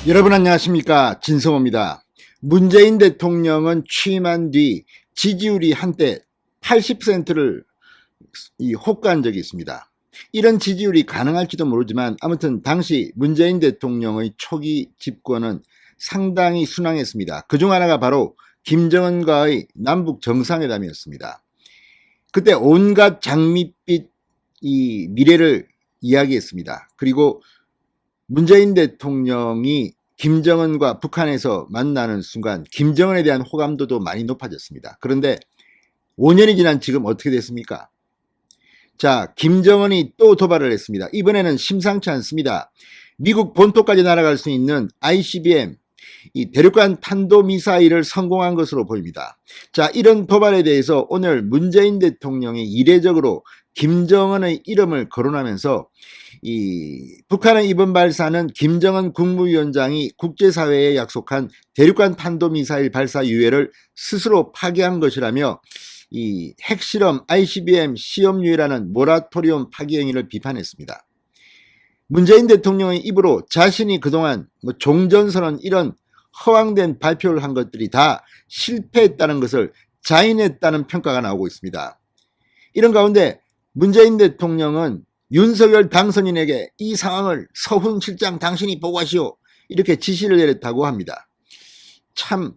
여러분 안녕하십니까, 진성호입니다. 문재인 대통령은 취임한 뒤 지지율이 한때 80%를 호가한 적이 있습니다. 이런 지지율이 가능할지도 모르지만 아무튼 당시 문재인 대통령의 초기 집권은 상당히 순항했습니다. 그중 하나가 바로 김정은과의 남북 정상회담이었습니다. 그때 온갖 장밋빛 미래를 이야기했습니다. 그리고 문재인 대통령이 김정은과 북한에서 만나는 순간 김정은에 대한 호감도도 많이 높아졌습니다. 그런데 5년이 지난 지금 어떻게 됐습니까? 자, 김정은이 또 도발을 했습니다. 이번에는 심상치 않습니다. 미국 본토까지 날아갈 수 있는 ICBM, 이 대륙간 탄도미사일을 성공한 것으로 보입니다. 자, 이런 도발에 대해서 오늘 문재인 대통령이 이례적으로 김정은의 이름을 거론하면서 북한의 이번 발사는 김정은 국무위원장이 국제사회에 약속한 대륙간 탄도미사일 발사 유예를 스스로 파기한 것이라며 이 핵실험 ICBM 시험 유예라는 모라토리움 파기 행위를 비판했습니다. 문재인 대통령의 입으로 자신이 그동안 종전선언 이런 허황된 발표를 한 것들이 다 실패했다는 것을 자인했다는 평가가 나오고 있습니다. 이런 가운데 문재인 대통령은 윤석열 당선인에게 이 상황을 서훈 실장 당신이 보고하시오 이렇게 지시를 내렸다고 합니다. 참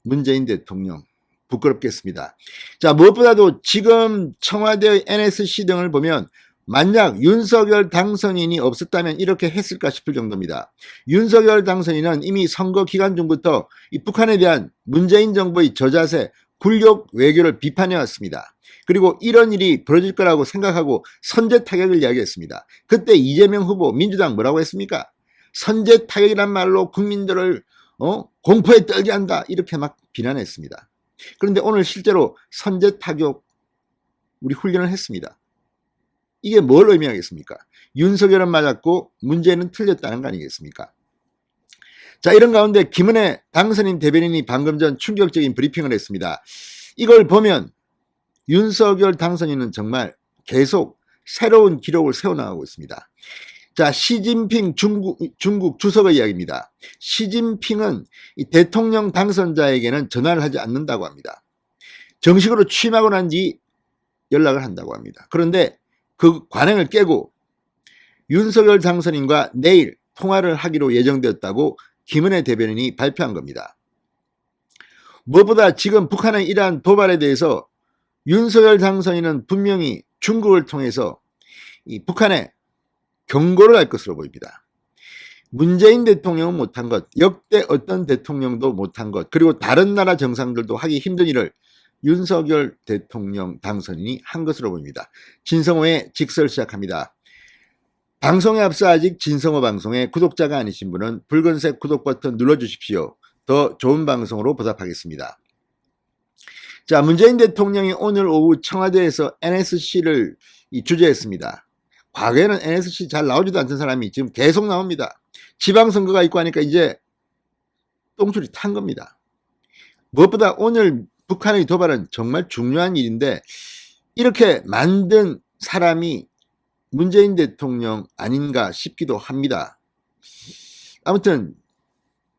문재인 대통령 부끄럽겠습니다. 자, 무엇보다도 지금 청와대의 NSC 등을 보면 만약 윤석열 당선인이 없었다면 이렇게 했을까 싶을 정도입니다. 윤석열 당선인은 이미 선거 기간 중부터 이 북한에 대한 문재인 정부의 저자세, 굴욕 외교를 비판해 왔습니다. 그리고 이런 일이 벌어질 거라고 생각하고 선제 타격을 이야기했습니다. 그때 이재명 후보 민주당 뭐라고 했습니까? 선제 타격이란 말로 국민들을 공포에 떨게 한다 이렇게 막 비난했습니다. 그런데 오늘 실제로 선제 타격 우리 훈련을 했습니다. 이게 뭘 의미하겠습니까? 윤석열은 맞았고 문재인은 틀렸다는 거 아니겠습니까? 자, 이런 가운데 김은혜 당선인 대변인이 방금 전 충격적인 브리핑을 했습니다. 이걸 보면 윤석열 당선인은 정말 계속 새로운 기록을 세워나가고 있습니다. 자, 시진핑 중국 주석의 이야기입니다. 시진핑은 이 대통령 당선자에게는 전화를 하지 않는다고 합니다. 정식으로 취임하고 난 뒤 연락을 한다고 합니다. 그런데 그 관행을 깨고 윤석열 당선인과 내일 통화를 하기로 예정되었다고 김은혜 대변인이 발표한 겁니다. 무엇보다 지금 북한의 이러한 도발에 대해서 윤석열 당선인은 분명히 중국을 통해서 이 북한에 경고를 할 것으로 보입니다. 문재인 대통령은 못한 것, 역대 어떤 대통령도 못한 것, 그리고 다른 나라 정상들도 하기 힘든 일을 윤석열 대통령 당선인이 한 것으로 보입니다. 진성호의 직설 시작합니다. 방송에 앞서 아직 진성호 방송에 구독자가 아니신 분은 붉은색 구독 버튼 눌러주십시오. 더 좋은 방송으로 보답하겠습니다. 자, 문재인 대통령이 오늘 오후 청와대에서 NSC를 주재했습니다. 과거에는 NSC 잘 나오지도 않던 사람이 지금 계속 나옵니다. 지방선거가 있고 하니까 이제 똥줄이 탄 겁니다. 무엇보다 오늘 북한의 도발은 정말 중요한 일인데 이렇게 만든 사람이 문재인 대통령 아닌가 싶기도 합니다. 아무튼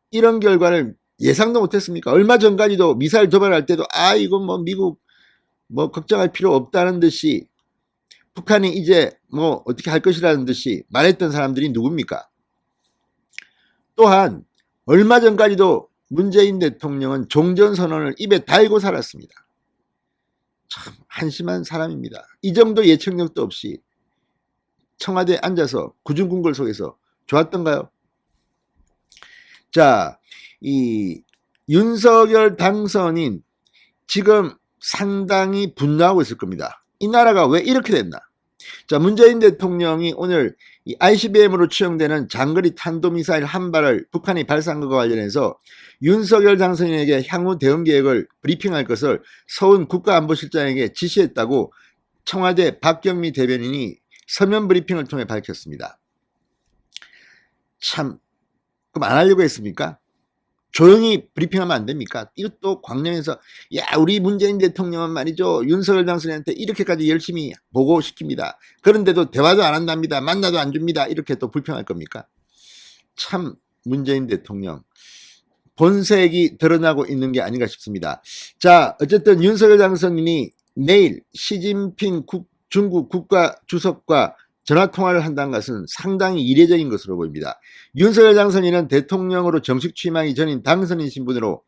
이런 결과를 예상도 못했습니까? 얼마 전까지도 미사일 도발할 때도 이건 뭐 미국 걱정할 필요 없다는 듯이 북한이 이제 어떻게 할 것이라는 듯이 말했던 사람들이 누굽니까? 또한 얼마 전까지도 문재인 대통령은 종전선언을 입에 달고 살았습니다. 참 한심한 사람입니다. 이 정도 예측력도 없이 청와대에 앉아서 구중궁궐 속에서 좋았던가요? 자, 이 윤석열 당선인 지금 상당히 분노하고 있을 겁니다. 이 나라가 왜 이렇게 됐나? 자, 문재인 대통령이 오늘 이 ICBM으로 추정되는 장거리 탄도미사일 한 발을 북한이 발사한 것과 관련해서 윤석열 당선인에게 향후 대응 계획을 브리핑할 것을 서훈 국가안보실장에게 지시했다고 청와대 박경미 대변인이 서면 브리핑을 통해 밝혔습니다. 참, 그럼 안 하려고 했습니까? 조용히 브리핑하면 안 됩니까? 이것도 광명에서 우리 문재인 대통령은 말이죠, 윤석열 당선인한테 이렇게까지 열심히 보고시킵니다. 그런데도 대화도 안 한답니다. 만나도 안 줍니다. 이렇게 또 불평할 겁니까? 참 문재인 대통령 본색이 드러나고 있는 게 아닌가 싶습니다. 자, 어쨌든 윤석열 당선인이 내일 시진핑 중국 국가주석과 전화통화를 한다는 것은 상당히 이례적인 것으로 보입니다. 윤석열 당선인은 대통령으로 정식 취임하기 전인 당선인 신분으로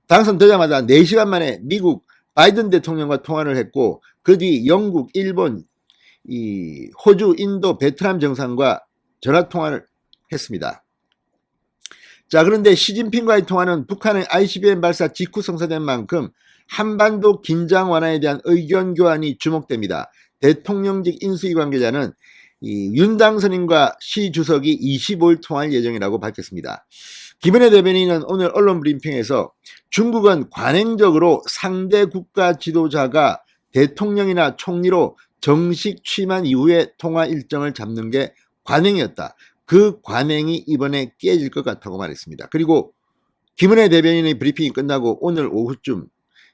당선되자마자 4시간 만에 미국 바이든 대통령과 통화를 했고, 그 뒤 영국, 일본, 호주, 인도, 베트남 정상과 전화통화를 했습니다. 자, 그런데 시진핑과의 통화는 북한의 ICBM 발사 직후 성사된 만큼 한반도 긴장 완화에 대한 의견 교환이 주목됩니다. 대통령직 인수위 관계자는 윤 당선인과 시 주석이 25일 통화할 예정이라고 밝혔습니다. 김은혜 대변인은 오늘 언론 브리핑에서 중국은 관행적으로 상대 국가 지도자가 대통령이나 총리로 정식 취임한 이후에 통화 일정을 잡는 게 관행이었다. 그 관행이 이번에 깨질 것 같다고 말했습니다. 그리고 김은혜 대변인의 브리핑이 끝나고 오늘 오후쯤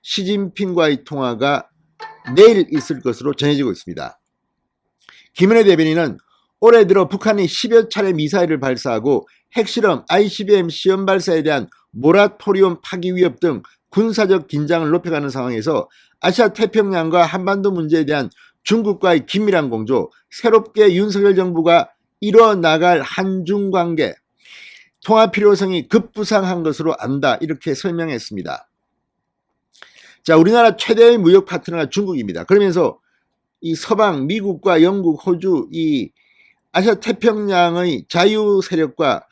시진핑과의 통화가 내일 있을 것으로 전해지고 있습니다. 김은혜 대변인은 올해 들어 북한이 10여 차례 미사일을 발사하고 핵실험, ICBM 시험 발사에 대한 모라토리움 파기 위협 등 군사적 긴장을 높여가는 상황에서 아시아 태평양과 한반도 문제에 대한 중국과의 긴밀한 공조, 새롭게 윤석열 정부가 이뤄나갈 한중 관계, 통화 필요성이 급부상한 것으로 안다, 이렇게 설명했습니다. 자, 우리나라 최대의 무역 파트너가 중국입니다. 그러면서 이 서방 미국과 영국, 호주, 이 아시아 태평양의 자유 세력과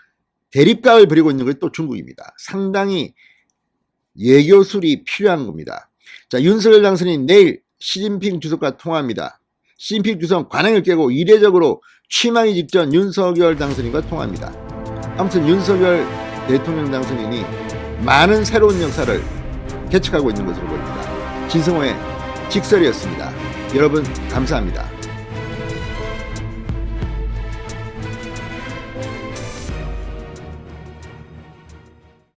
대립각을 벌이고 있는 것이 또 중국입니다. 상당히 예교술이 필요한 겁니다. 자, 윤석열 당선인 내일 시진핑 주석과 통화합니다. 시진핑 주석 관행을 깨고 이례적으로 취임하기 직전 윤석열 당선인과 통화합니다. 아무튼 윤석열 대통령 당선인이 많은 새로운 역사를 개척하고 있는 것으로 보입니다. 진성호의 직설이었습니다. 여러분 감사합니다.